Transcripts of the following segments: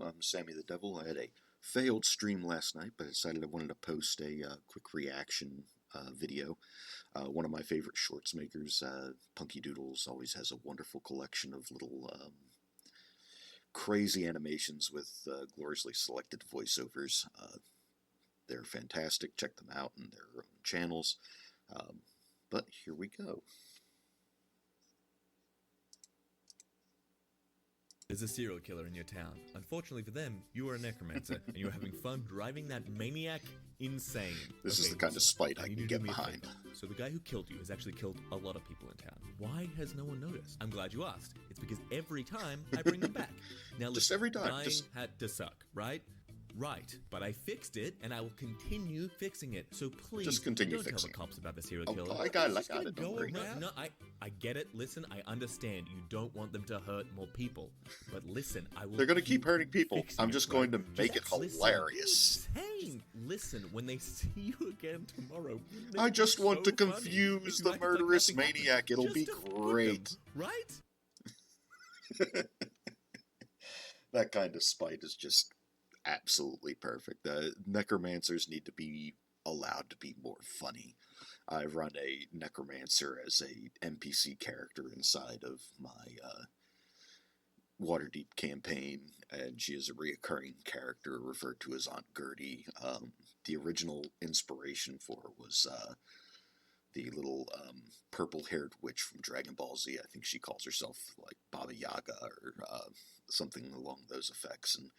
I'm Sammy the Devil. I had a failed stream last night, but I decided I wanted to post a quick reaction video. One of my favorite shorts makers, Punky Doodles, always has a wonderful collection of little crazy animations with gloriously selected voiceovers. They're fantastic. Check them out in their own channels. But here we go. There's a serial killer in your town. Unfortunately for them, you are a necromancer, and you're having fun driving that maniac insane. This is the kind of spite I can get behind. So the guy who killed you has actually killed a lot of people in town. Why has no one noticed? I'm glad you asked. It's because every time I bring them back. Now Just every time. Dying had to suck, right? Right, but I fixed it, and I will continue fixing it. So please, just continue don't fixing tell the cops about the serial killer. I got it. Don't worry. No, I get it. Listen, I understand. You don't want them to hurt more people. But listen, I will. They're going to keep hurting people. I'm just going to make it hilarious. Listen, when they see you again tomorrow. I just want to confuse the murderous maniac. It'll be great. Right? That kind of spite is just absolutely perfect. Necromancers need to be allowed to be more funny. I run a necromancer as a NPC character inside of my Waterdeep campaign, and she is a reoccurring character referred to as Aunt Gertie. The original inspiration for her was the little purple-haired witch from Dragon Ball Z. I think she calls herself like Baba Yaga or something along those effects, and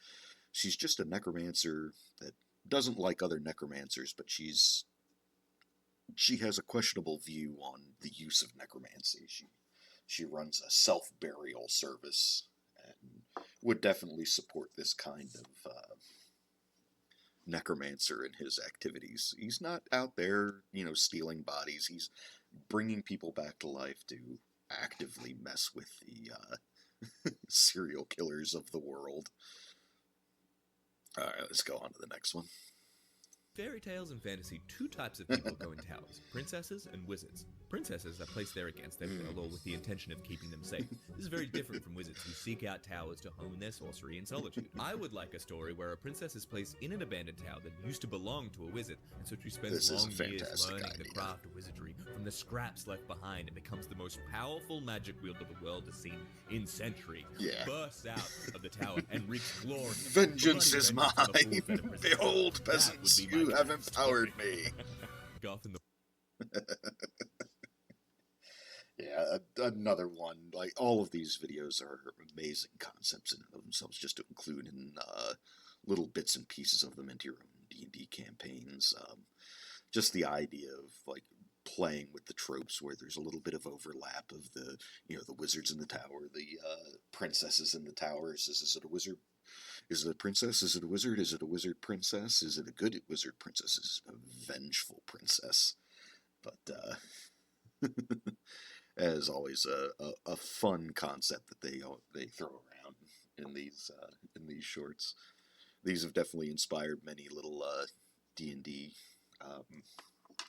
she's just a necromancer that doesn't like other necromancers, but she has a questionable view on the use of necromancy. She runs a self-burial service and would definitely support this kind of necromancer in his activities. He's not out there, stealing bodies. He's bringing people back to life to actively mess with the serial killers of the world. Alright, let's go on to the next one. Fairy tales and fantasy, two types of people go in towers, princesses and wizards. Princesses are placed there against their will with the intention of keeping them safe. This is very different from wizards who seek out towers to hone their sorcery in solitude. I would like a story where a princess is placed in an abandoned tower that used to belong to a wizard, and so she spends long years learning the craft of wizardry from the scraps left behind and becomes the most powerful magic wielder the world has seen in centuries. Bursts out of the tower and reaps glory. Vengeance is mine! Behold, peasants, you have empowered me. Yeah, another one. Like, all of these videos are amazing concepts in and of themselves, just to include in little bits and pieces of them into your own D&D campaigns. Just the idea of, like, playing with the tropes where there's a little bit of overlap of the, the wizards in the tower, the princesses in the towers. Is it a wizard? Is it a princess? Is it a wizard? Is it a wizard princess? Is it a good wizard princess? Is it a vengeful princess? But, as always, a fun concept that they throw around in these shorts. These have definitely inspired many little D&D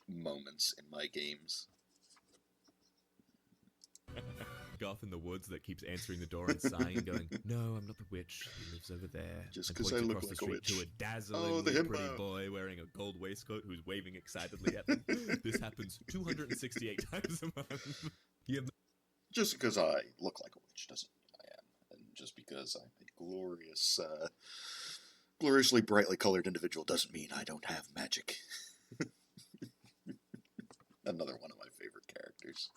moments in my games. Goth in the woods that keeps answering the door and sighing, going, "No, I'm not the witch. He lives over there." Just because I look like a witch. To a dazzlingly pretty boy wearing a gold waistcoat who's waving excitedly at them. This happens 268 times a month. Just because I look like a witch doesn't mean I am, and just because I'm a gloriously brightly colored individual doesn't mean I don't have magic. Another one of my favorite characters.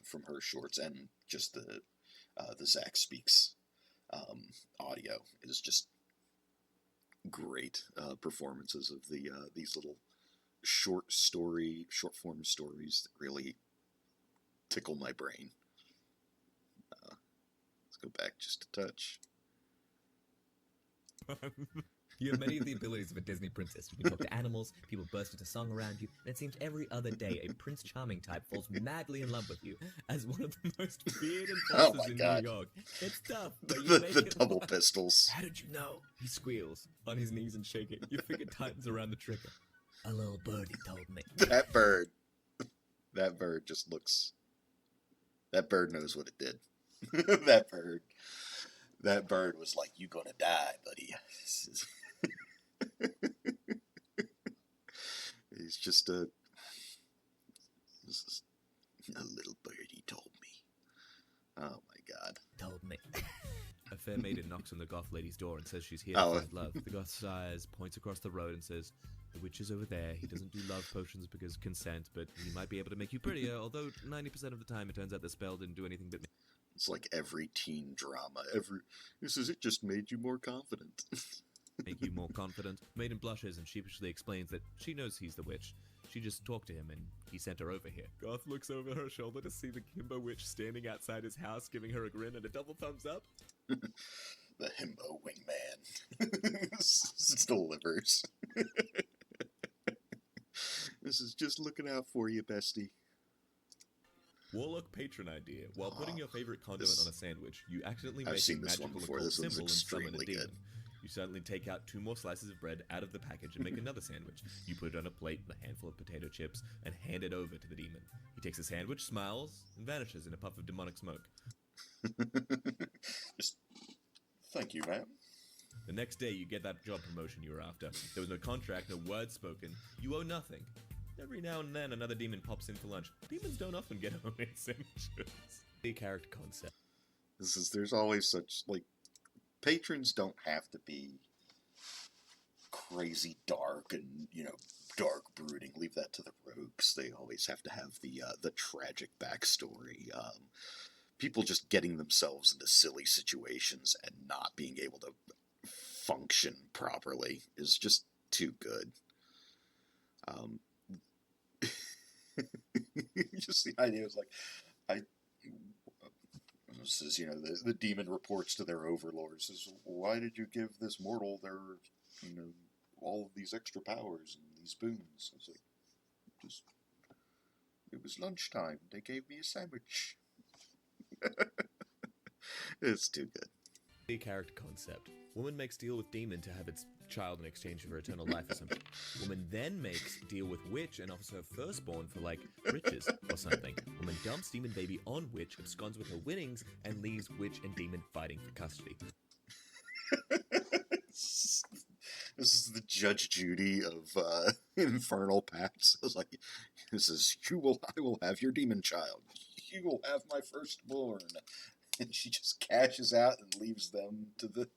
From her shorts, and just the Zach Speaks audio is just great performances of these little short form stories that really tickle my brain. Let's go back just a touch. You have many of the abilities of a Disney princess. You can talk to animals, people burst into song around you, and it seems every other day a Prince Charming type falls madly in love with you as one of the most feared enforcers in New York. It's tough, but you make the it double work. pistols. How did you know? He squeals on his knees and shaking. Your finger tightens around the trigger. A little birdie told me. That bird just looks... That bird knows what it did. That bird. That bird was like, "You gonna die, buddy." He's just this is a little birdie told me. Oh my god. Told me. A fair maiden knocks on the goth lady's door and says she's here Oh. to find love. The goth sighs, points across the road and says, "The witch is over there. He doesn't do love potions because consent, but he might be able to make you prettier, although 90% of the time it turns out the spell didn't do anything but It's like every teen drama. This is it. Just made you more confident. make you more confident." Maiden blushes and sheepishly explains that she knows he's the witch. She just talked to him and he sent her over here. Goth looks over her shoulder to see the Himbo witch standing outside his house, giving her a grin and a double thumbs up. The himbo wingman delivers. This is just looking out for you, bestie. Warlock patron idea. While putting your favorite condiment this- on a sandwich, you accidentally I've make seen a this one magical before. occult This one's symbol and summon a extremely demon. good. You suddenly take out 2 more slices of bread out of the package and make another sandwich. You put it on a plate with a handful of potato chips and hand it over to the demon. He takes the sandwich, smiles, and vanishes in a puff of demonic smoke. Just, thank you, ma'am. The next day, you get that job promotion you were after. There was no contract, no word spoken. You owe nothing. Every now and then, another demon pops in for lunch. Demons don't often get homemade sandwiches. The character concept. There's always such, like, patrons don't have to be crazy dark and, dark brooding. Leave that to the rogues. They always have to have the tragic backstory. People just getting themselves into silly situations and not being able to function properly is just too good. Just the idea is like, says, the demon reports to their overlord, says, "Why did you give this mortal their, all of these extra powers and these boons?" I was like, it was lunchtime. They gave me a sandwich. It's too good. The character concept. Woman makes deal with demon to have its child in exchange for eternal life or something. Woman then makes deal with witch and offers her firstborn for, like, riches or something. Woman dumps demon baby on witch, absconds with her winnings, and leaves witch and demon fighting for custody. This is the Judge Judy of Infernal Pacts. I was like, this is, I will have your demon child. You will have my firstborn. And she just cashes out and leaves them to the...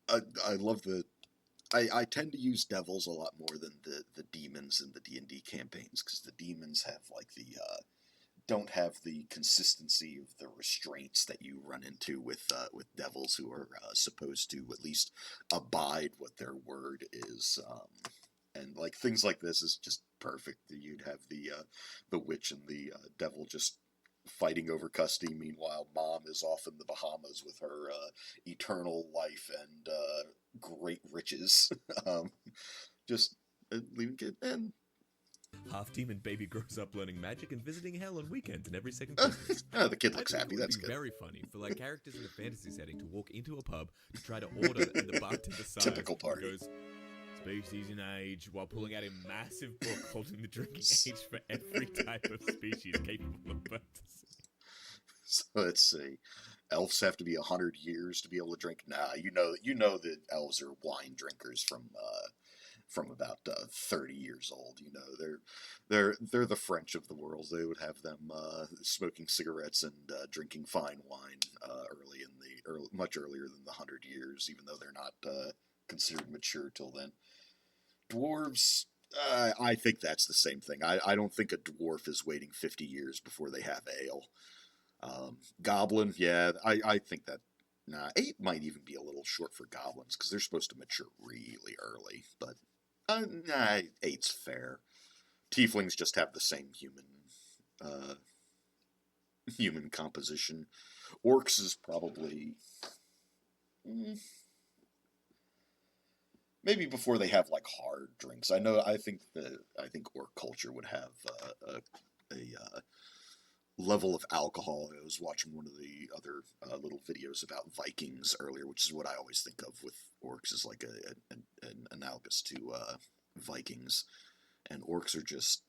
I love I tend to use devils a lot more than the demons in the D&D campaigns, because the demons have, like, don't have the consistency of the restraints that you run into with devils, who are supposed to at least abide what their word is. And, like, things like this is just perfect. You'd have the witch and the devil just fighting over custody. Meanwhile, mom is off in the Bahamas with her eternal life and great riches. Just leaving it. And Half demon baby grows up learning magic and visiting hell on weekends and every second Christmas. the kid looks I think happy. it would That's be good. very funny for, like, characters in a fantasy setting to walk into a pub to try to order, and the bartender sighs Typical and party. goes, "Species in age," while pulling out a massive book holding the drinking age for every type of species capable of fantasy. So let's see. Elves have to be 100 years to be able to drink. Nah, you know that elves are wine drinkers from about 30 years old. They're the French of the world. They would have them smoking cigarettes and drinking fine wine much earlier than the 100 years, even though they're not considered mature till then. Dwarves, I think that's the same thing. I don't think a dwarf is waiting 50 years before they have ale. Goblin, yeah, I think that. Nah, 8 might even be a little short for goblins, because they're supposed to mature really early, but nah, 8's fair. Tieflings just have the same human composition. Orcs is probably maybe before they have, like, hard drinks. I think orc culture would have a level of alcohol. I was watching one of the other little videos about Vikings earlier, which is what I always think of with orcs, is like an analogous to Vikings, and orcs are just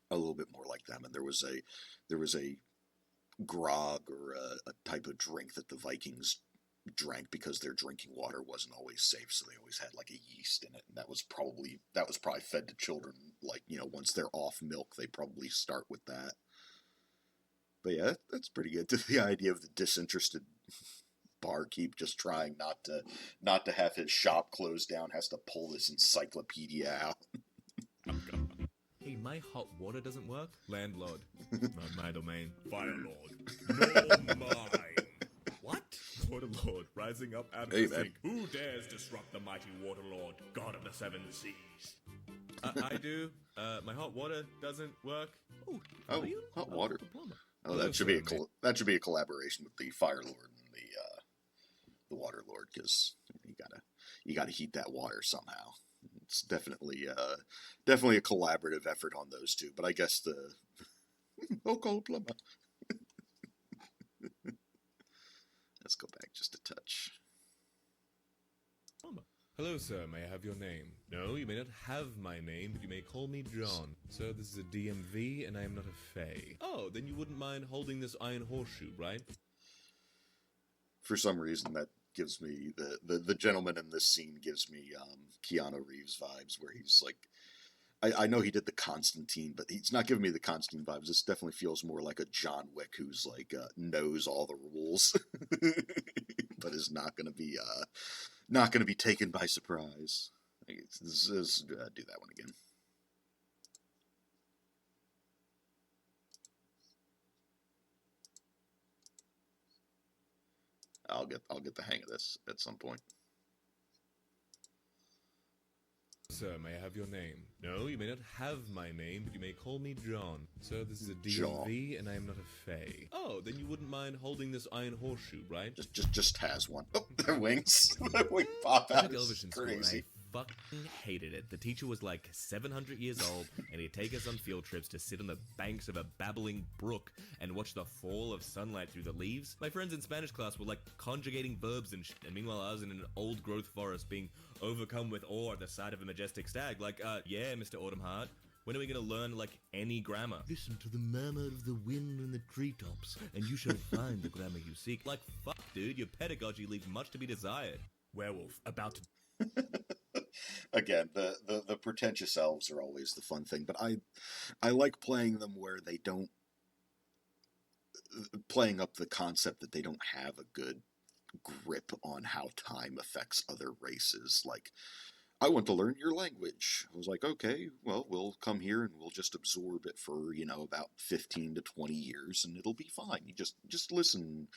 a little bit more like them. And there was a grog or a type of drink that the Vikings drank because their drinking water wasn't always safe, so they always had like a yeast in it, and that was probably fed to children. Like, once they're off milk, they probably start with that. But yeah, that's pretty good. The idea of the disinterested barkeep just trying not to have his shop closed down has to pull this encyclopedia out. Hey, my hot water doesn't work. Landlord. Not my domain. Fire Lord. No mine. What? Water Lord rising up out of Hey, the man. sink. Who dares disrupt the mighty Water Lord, God of the Seven Seas? I do. My hot water doesn't work. Oh, hot water. The plumber. Oh, that should be a collaboration with the Fire Lord and the Water Lord, because you gotta heat that water somehow. It's definitely a collaborative effort on those two. But I guess the plumber. Let's go back just a touch. Hello, sir. May I have your name? No, you may not have my name, but you may call me John. Sir, this is a DMV, and I am not a fae. Oh, then you wouldn't mind holding this iron horseshoe, right? For some reason, that gives me the gentleman in this scene gives me Keanu Reeves vibes, where he's like, I know he did the Constantine, but he's not giving me the Constantine vibes. This definitely feels more like a John Wick who's like knows all the rules, but is not going to be taken by surprise. Let's do that one again. I'll get the hang of this at some point. Sir, may I have your name? No, you may not have my name, but you may call me John. Sir, this is a DMV, and I am not a fae. Oh, then you wouldn't mind holding this iron horseshoe, right? Just has one. Oh, their wings. Their wing pop out. Television school, Crazy. I fucking hated it. The teacher was like 700 years old, and he'd take us on field trips to sit on the banks of a babbling brook and watch the fall of sunlight through the leaves. My friends in Spanish class were like conjugating verbs and shit, and meanwhile I was in an old-growth forest being overcome with awe at the sight of a majestic stag. Like, yeah, Mr. Autumnheart, when are we gonna learn, like, any grammar? Listen to the murmur of the wind in the treetops, and you shall find the grammar you seek. Like, fuck, dude, your pedagogy leaves much to be desired. Werewolf, about to... Again, the pretentious elves are always the fun thing, but I like playing them where they don't playing up the concept that they don't have a good grip on how time affects other races. Like, I want to learn your language. I was like, okay, well, we'll come here and we'll just absorb it for, about 15 to 20 years and it'll be fine. You just listen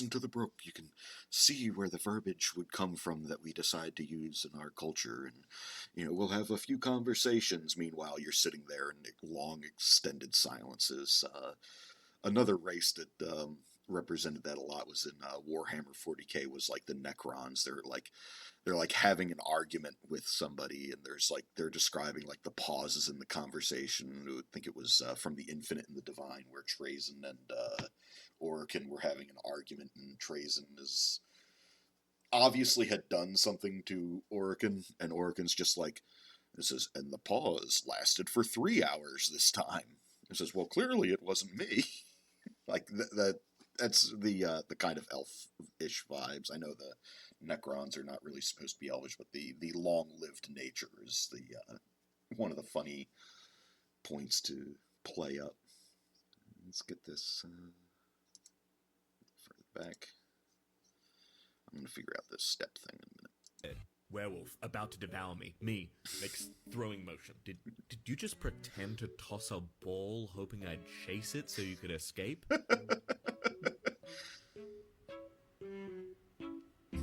to the brook. You can see where the verbiage would come from that we decide to use in our culture. And, we'll have a few conversations. Meanwhile, you're sitting there in long extended silences. Another race that, represented that a lot was in Warhammer 40k was like the Necrons. They're like having an argument with somebody, and they're describing like the pauses in the conversation. I think it was from the Infinite and the Divine, where Trazen and Orican were having an argument, and Trazen is obviously had done something to Orican, and Orican's just like, this is, and the pause lasted for 3 hours this time. It says, well, clearly it wasn't me. Like that's the kind of elf-ish vibes. I know the Necrons are not really supposed to be elvish, but the long-lived nature is the one of the funny points to play up. Let's get this further back. I'm going to figure out this step thing in a minute. Werewolf, about to devour me. Me, makes throwing motion. Did you just pretend to toss a ball hoping I'd chase it so you could escape?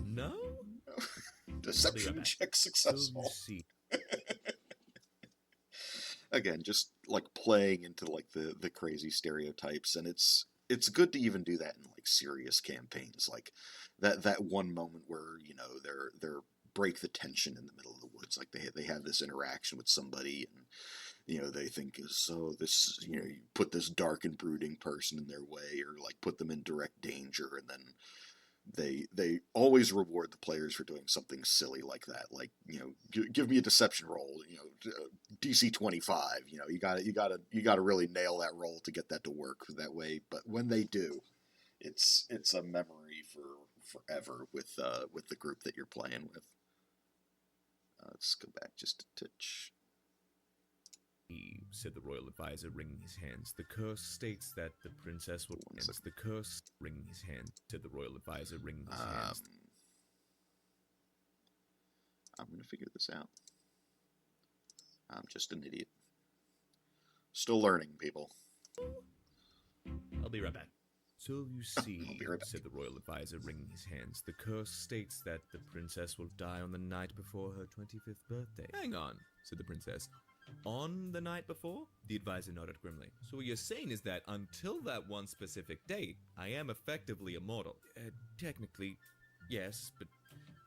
No? Deception check successful. Again, just like playing into like the crazy stereotypes, and it's good to even do that in like serious campaigns, like that one moment where they're break the tension in the middle of the woods, like they have this interaction with somebody, and they think this you put this dark and brooding person in their way, or like put them in direct danger, and then they always reward the players for doing something silly like that. Like, give me a deception roll, DC 25. You gotta really nail that roll to get that to work that way. But when they do, it's a memory for forever with the group that you're playing with. Let's go back just a touch. Said the royal advisor, wringing his hands. The curse states that the princess will. The curse, wringing his hands. Said the royal advisor, wringing his hands. I'm gonna figure this out. I'm just an idiot. Still learning, people. I'll be right back. So you see, I'll be right back. Said the royal advisor, wringing his hands. The curse states that the princess will die on the night before her 25th birthday. Hang on, said the princess. On the night before? The advisor nodded grimly. So what you're saying is that until that one specific date, I am effectively immortal. Technically, yes, but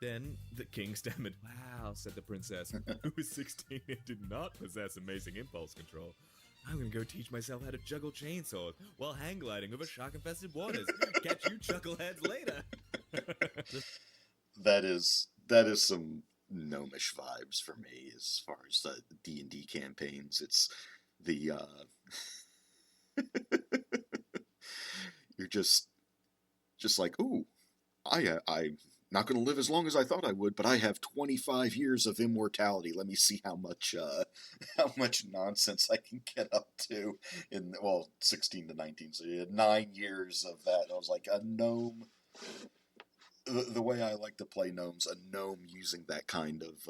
then the king stammered. Wow, said the princess, who was 16 and did not possess amazing impulse control. I'm gonna go teach myself how to juggle chainsaws while hang gliding over shark-infested waters. Catch you chuckleheads later. That is some gnomish vibes for me as far as the D&D campaigns. It's the you're just like, ooh, I'm not going to live as long as I thought I would, but I have 25 years of immortality. Let me see how much nonsense I can get up to in 16 to 19. So you had 9 years of that. I was like, a gnome. The way I like to play gnomes, a gnome using that kind of,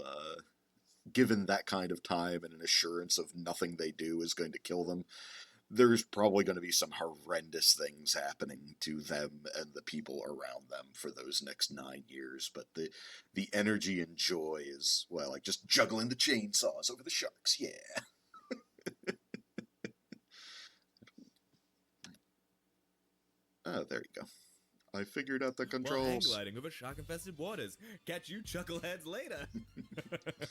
given that kind of time and an assurance of nothing they do is going to kill them, there's probably going to be some horrendous things happening to them and the people around them for those next 9 years. But the energy and joy is, like just juggling the chainsaws over the sharks, yeah. Oh, there you go. I figured out the controls. While hang gliding over shark-infested waters. Catch you chuckleheads later.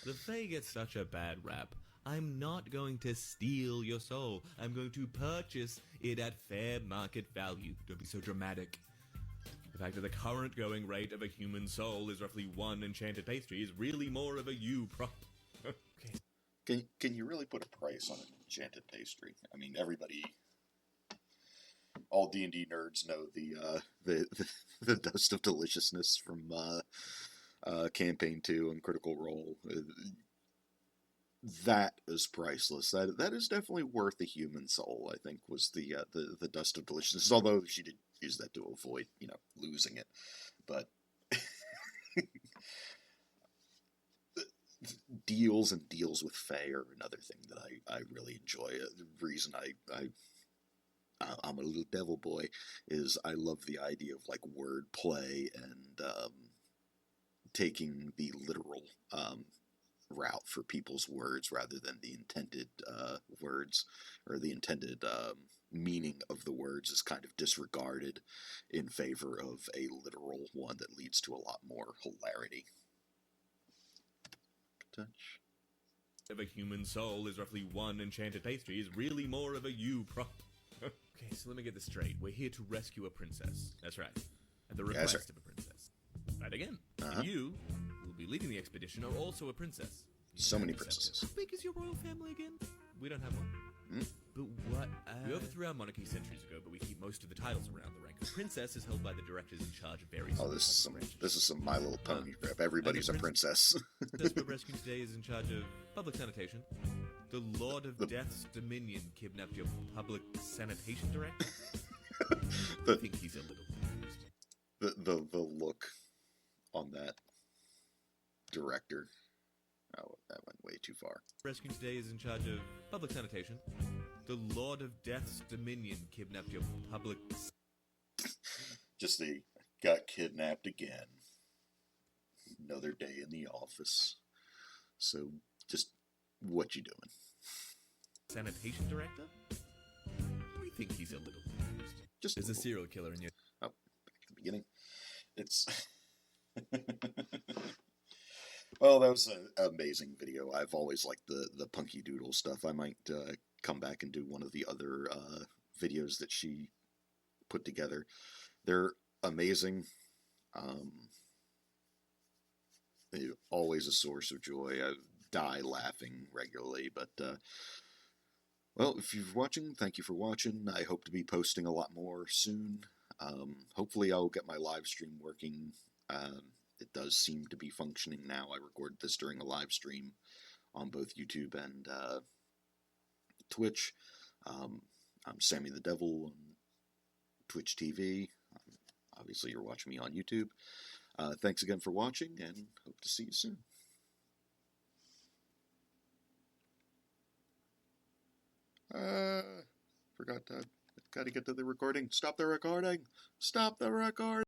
The Fae gets such a bad rap. I'm not going to steal your soul. I'm going to purchase it at fair market value. Don't be so dramatic. The fact that the current going rate of a human soul is roughly 1 enchanted pastry is really more of a you prop. Okay. Can you really put a price on an enchanted pastry? I mean, all D&D nerds know the dust of deliciousness from campaign 2 and Critical Role. That is priceless. That is definitely worth a human soul. I think was the dust of deliciousness. Although she did use that to avoid losing it, but deals with Fae are another thing that I really enjoy. The reason I'm a little devil boy is I love the idea of like word play and taking the literal route for people's words rather than the intended words, or the intended meaning of the words is kind of disregarded in favor of a literal one that leads to a lot more hilarity. Touch. Of a human soul is roughly 1 enchanted pastry is really more of a you prop. Okay, so let me get this straight. We're here to rescue a princess. That's right. At the request of a princess. Right again. Uh-huh. And you, who will be leading the expedition, are also a princess. So many princesses. How big is your royal family again? We don't have one. Hmm? But what? We overthrew our monarchy centuries ago, but we keep most of the titles around the rank. The princess is held by the directors in charge of various. Oh, this is some My Little Pony crap. Everybody's a princess. The princess we're rescuing today is in charge of public sanitation. The Lord of Death's Dominion kidnapped your public sanitation director. I think he's a little confused. The look on that director. Oh, that went way too far. Rescue today is in charge of public sanitation. The Lord of Death's Dominion kidnapped your public. Just they got kidnapped again. Another day in the office. So, just what you doing? Sanitation director? We think he's a little confused. Just There's a serial killer in your. Oh, back to the beginning. It's. Well, that was an amazing video. I've always liked the Punky Doodle stuff. I might come back and do one of the other videos that she put together. They're amazing. Always a source of joy. I die laughing regularly, but well, if you're watching, thank you for watching. I hope to be posting a lot more soon. Hopefully I'll get my live stream working. It does seem to be functioning now. I recorded this during a live stream on both YouTube and Twitch. I'm Sammy the Devil on Twitch TV. Obviously you're watching me on YouTube. Thanks again for watching, and hope to see you soon. Forgot to... Gotta get to the recording. Stop the recording! Stop the recording!